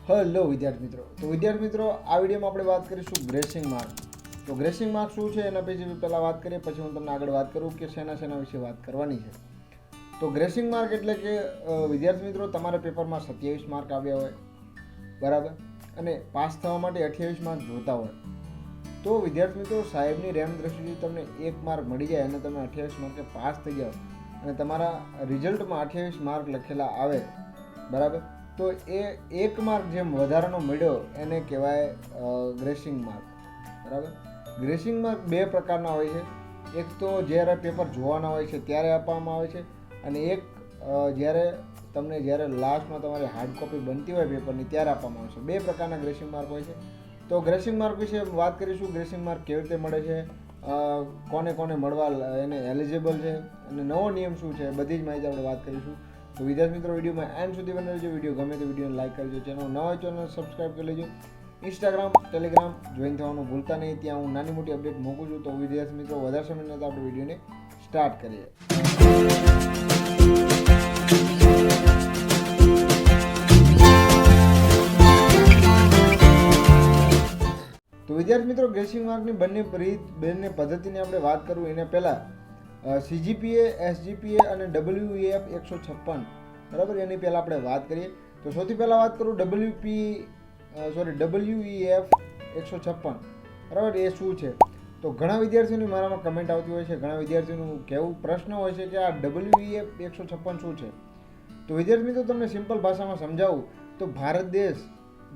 Hello વિદ્યાર્થી મિત્રો. તો વિદ્યાર્થી મિત્રો, આ વિડીયોમાં આપણે વાત કરીશું ગ્રેસિંગ માર્ક. તો ગ્રેસિંગ માર્ક શું છે એના પછી પહેલાં વાત કરીએ, પછી હું તમને આગળ વાત કરું કે શેના વિશે વાત કરવાની છે. તો ગ્રેસિંગ માર્ક એટલે કે વિદ્યાર્થી મિત્રો, તમારા પેપરમાં 27 માર્ક આવ્યા હોય, બરાબર, અને પાસ થવા માટે 28 માર્ક જોતા હોય. તો વિદ્યાર્થી મિત્રો, સાહેબની રેમ દ્રષ્ટિથી તમને 1 માર્ક મળી જાય અને તમે 28 માર્કે પાસ થઈ જાઓ અને તમારા રિઝલ્ટમાં 28 માર્ક લખેલા આવે, બરાબર, તો એ 1 માર્ક જેમ વધારાનો મળ્યો એને કહેવાય ગ્રેસિંગ માર્ક, બરાબર. ગ્રેસિંગ માર્ક બે પ્રકારના હોય છે. એક તો જ્યારે પેપર જોવાના હોય છે ત્યારે આપવામાં આવે છે, અને એક જ્યારે લાસ્ટમાં તમારી હાર્ડ કોપી બનતી હોય પેપરની ત્યારે આપવામાં આવે છે. બે પ્રકારના ગ્રેસિંગ માર્ક હોય છે. તો ગ્રેસિંગ માર્ક વિશે વાત કરીશું. ગ્રેસિંગ માર્ક કેવી રીતે મળે છે, કોને કોને મળવા એને એલિજિબલ છે, અને નવો નિયમ શું છે, બધી જ માહિતી આપણે વાત કરીશું. તો વિદ્યાર્થી મિત્રો, વિડીયોમાં એન્ડ સુધી બને રહેજો. વિડીયો ગમે તો વિડીયોને લાઈક કરજો, ચેનલ ન હોય ચેનલ સબસ્ક્રાઈબ કરી લેજો. ઇન્સ્ટાગ્રામ, ટેલિગ્રામ જોઈન થવાનું ભૂલતા નહીં, ત્યાં હું નાની મોટી અપડેટ મૂકું છું. તો વિદ્યાર્થી મિત્રો, વધારે સમય નથી, આપણે વિડીયોને સ્ટાર્ટ કરીએ. તો વિદ્યાર્થી મિત્રો, ગ્રેસિંગ માર્કની બંને પદ્ધતિની આપણે વાત કરું એને પહેલાં C.G.P.A, S.G.P.A અને w.e.f 156, બરાબર, એની પહેલાં આપણે વાત કરીએ. તો સૌથી પહેલાં વાત કરું w.e.f 156, બરાબર, એ શું છે? તો ઘણા વિદ્યાર્થીઓની મારામાં કમેન્ટ આવતી હોય છે, ઘણા વિદ્યાર્થીઓનું કહેવું પ્રશ્ન હોય છે કે આ w.e.f 156 શું છે? તો વિદ્યાર્થી મિત્રો, તમને સિમ્પલ ભાષામાં સમજાવું તો ભારત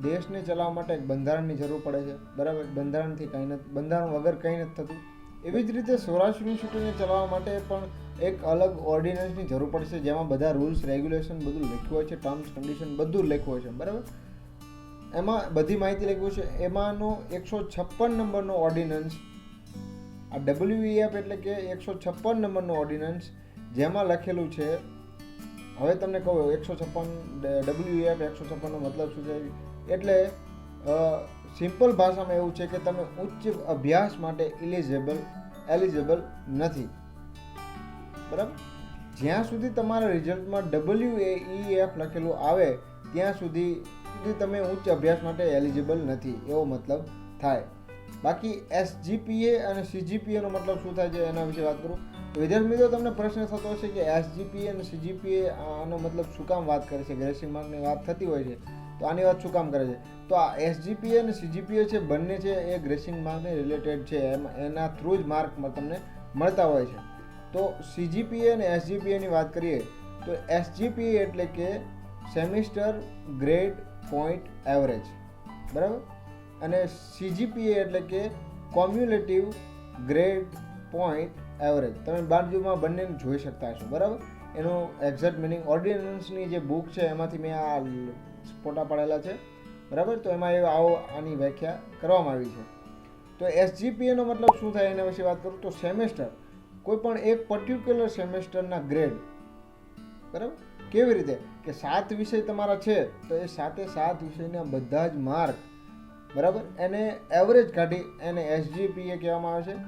દેશને ચલાવવા માટે એક બંધારણની જરૂર પડે છે, બરાબર. બંધારણ વગર કંઈ નથી થતું. એવી જ રીતે સૌરાષ્ટ્ર યુનિવર્સિટીને ચલાવવા માટે પણ એક અલગ ઓર્ડિનન્સની જરૂર પડશે, જેમાં બધા રૂલ્સ રેગ્યુલેશન બધું લખ્યું હોય છે, ટર્મ્સ કન્ડિશન બધું લખ્યું હોય છે, બરાબર. એમાં બધી માહિતી લખી હોય છે. એમાંનો 156 નંબરનો ઓર્ડિનન્સ, આ w.e.f એટલે કે 156 નંબરનો ઓર્ડિનન્સ, જેમાં લખેલું છે, હવે તમને કહું 156 w.e.f 156 નો મતલબ શું છે. એટલે સિમ્પલ ભાષામાં એવું છે કે તમે ઉચ્ચ અભ્યાસ માટે એલિજિબલ નથી, બરાબર. જ્યાં સુધી તમારા રિઝલ્ટમાં w.e.f લખેલું આવે ત્યાં સુધી તમે ઉચ્ચ અભ્યાસ માટે એલિજિબલ નથી, એવો મતલબ થાય. બાકી S.G.P.A અને C.G.P.A નો મતલબ શું થાય છે એના વિશે વાત કરું. તો વિદ્યાર્થી મિત્રો, તમને પ્રશ્ન થતો હશે કે S.G.P.A અને C.G.P.A આનો મતલબ શું કામ વાત કરે છે, ગ્રેસિંગ માર્કની વાત થતી હોય છે તો આની વાત શું કામ કરે છે? તો આ S.G.P.A અને C.G.P.A છે, બંને છે એ ગ્રેસિંગ માર્કને રિલેટેડ છે, એના થ્રુ જ માર્ક તમને મળતા હોય છે. તો C.G.P.A અને S.G.P.A ની વાત કરીએ તો S.G.P.A એટલે કે સેમિસ્ટર ગ્રેડ પોઈન્ટ એવરેજ, બરાબર, અને C.G.P.A એટલે કે કોમ્યુલેટિવ ગ્રેડ પોઈન્ટ એવરેજ. તમે બાજુમાં બંનેને જોઈ શકતા હશો, બરાબર. એનું એક્ઝેક્ટ મિનિંગ ઓર્ડિનન્સની જે બુક છે એમાંથી મેં આ ફોટા પાડેલા છે, બરાબર. તો એમાં આની વ્યાખ્યા કરવામાં આવી છે. તો S.G.P.A નો મતલબ શું થાય એના વિશે વાત કરું તો સેમેસ્ટર, કોઈ પણ એક પર્ટિક્યુલર સેમેસ્ટરના ગ્રેડ, બરાબર. કેવી રીતે કે 7 વિષય તમારા છે તો એ 7 વિષયના બધા જ માર્ક, બરાબર, એને એવરેજ કાઢી એને S.G.P.A કહેવામાં આવે છે.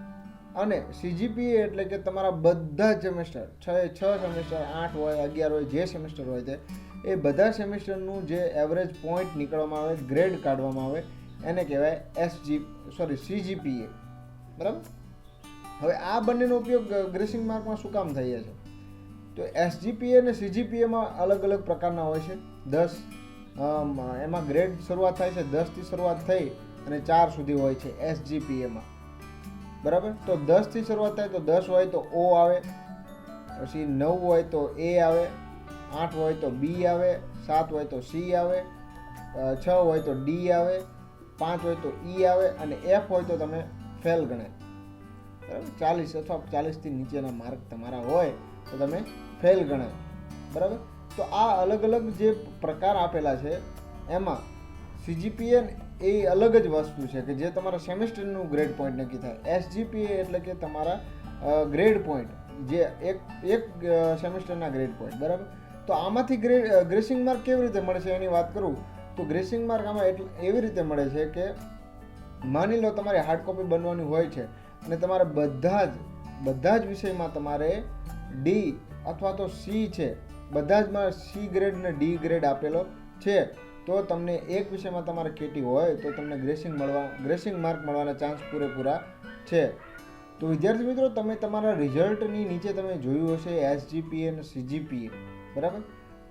અને C.G.P.A એટલે કે તમારા બધા જ સેમેસ્ટર, 6 સેમેસ્ટર, 8 હોય, 11 હોય, જે સેમેસ્ટર હોય તે એ બધા સેમેસ્ટરનું જે એવરેજ પોઈન્ટ નીકળવામાં આવે, ગ્રેડ કાઢવામાં આવે, એને કહેવાય C.G.P.A, બરાબર. હવે આ બંનેનો ઉપયોગ ગ્રેસિંગ માર્કમાં શું કામ થઈ છે? તો S.G.P.A અને C.G.P.A માં અલગ અલગ પ્રકારના હોય છે. 10 એમાં ગ્રેડ શરૂઆત થાય છે, 10 થી શરૂઆત થઈ અને 4 સુધી હોય છે S.G.P.A માં, બરાબર. તો 10 થી શરૂઆત થાય તો 10 હોય તો O આવે, પછી 9 હોય તો A આવે, 8 હોય તો B આવે, 7 હોય તો C આવે, 6 હોય તો D આવે, 5 હોય તો E આવે, અને F હોય તો તમે ફેલ ગણાય, બરાબર. 40 અથવા 40 થી નીચેના માર્ક તમારા હોય તો તમે ફેલ ગણાય, બરાબર. તો આ અલગ અલગ જે પ્રકાર આપેલા છે એમાં C.G.P.A એ અલગ જ વસ્તુ છે કે જે તમારા સેમેસ્ટરનું ગ્રેડ પોઈન્ટ નક્કી થાય. S.G.P.A એટલે કે તમારા ગ્રેડ પોઈન્ટ, જે એક સેમેસ્ટરના ગ્રેડ પોઈન્ટ, બરાબર. તો આમાંથી ગ્રેસિંગ માર્ક કેવી રીતે મળે છે એની વાત કરું તો ગ્રેસિંગ માર્ક આમાં એવી રીતે મળે છે કે માની લો તમારે હાર્ડ કોપી બનવાની હોય છે અને તમારે બધા જ વિષયમાં તમારે D અથવા તો C છે, બધા જમાં C ગ્રેડ ને D ગ્રેડ આપેલો છે, તો તમને એક વિષયમાં તમારે કેટી હોય તો તમને ગ્રેસિંગ માર્ક મળવાના ચાન્સ પૂરેપૂરા છે. તો વિદ્યાર્થી મિત્રો, તમે તમારા રિઝલ્ટની નીચે તમે જોયું હશે S.G.P.A અને C.G.P.A, બરાબર.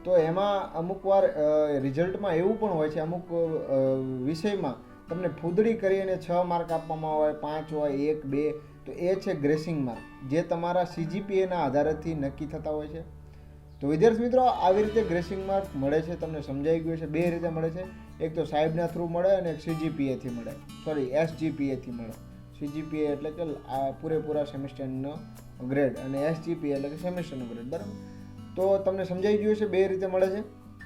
તો એમાં અમુક વાર રિઝલ્ટમાં એવું પણ હોય છે, અમુક વિષયમાં તમને ફૂદડી કરીને 6 માર્ક આપવામાં હોય, 5 હોય, 1, 2, તો એ છે ગ્રેસિંગ માર્ક, જે તમારા C.G.P.A ના આધારેથી નક્કી થતા હોય છે. તો વિદ્યાર્થી મિત્રો, આવી રીતે ગ્રેસિંગ માર્ક મળે છે, તમને સમજાઈ ગયું છે. 2 રીતે મળે છે, એક તો સાહેબના થ્રુ મળે અને એક C.G.P.A થી મળે, સોરી S.G.P.A થી મળે. C.G.P.A એટલે કે આ પૂરેપૂરા સેમેસ્ટરનો ગ્રેડ અને S.G.P.A એટલે કે સેમેસ્ટરનો ગ્રેડ, બરાબર. તો તમને સમજાઈ ગયું છે 2 રીતે મળે છે.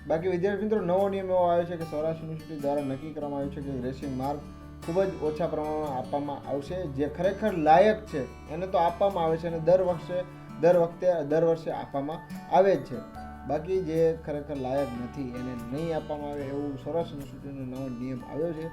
બાકી વિદ્યાર્થી મિત્રો, નવો નિયમ એવો આવ્યો છે કે સૌરાષ્ટ્ર યુનિવર્સિટી દ્વારા નક્કી કરવામાં આવ્યું છે કે ગ્રેસિંગ માર્ક ખૂબ જ ઓછા પ્રમાણમાં આપવામાં આવશે. જે ખરેખર લાયક છે એને તો આપવામાં આવે છે અને દર વર્ષે આપવામાં આવે જ છે. બાકી જે ખરેખર લાયક નથી એને નહીં આપવામાં આવે, એવું સૌરાષ્ટ્ર યુનિવર્સિટીનો નવો નિયમ આવ્યો છે.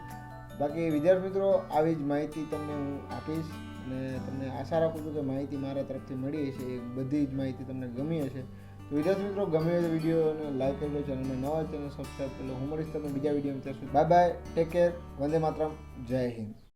બાકી વિદ્યાર્થી મિત્રો, આવી જ માહિતી તમને હું આપીશ અને તમને આશા રાખું છું કે માહિતી મારા તરફથી મળી હશે, એ બધી જ માહિતી તમને ગમી હશે. તો વિદ્યાર્થી મિત્રો, ગમે એ વિડીયોને લાઈક કરી લો, ચેનલમાં નવા ચેનલ સબસ્ક્રાઈબ કરી લો. હું મળીશ તમને બીજા વિડીયોમાં. ત્યાં સુધી bye bye, take care, Vande Mataram, જય હિન્દ.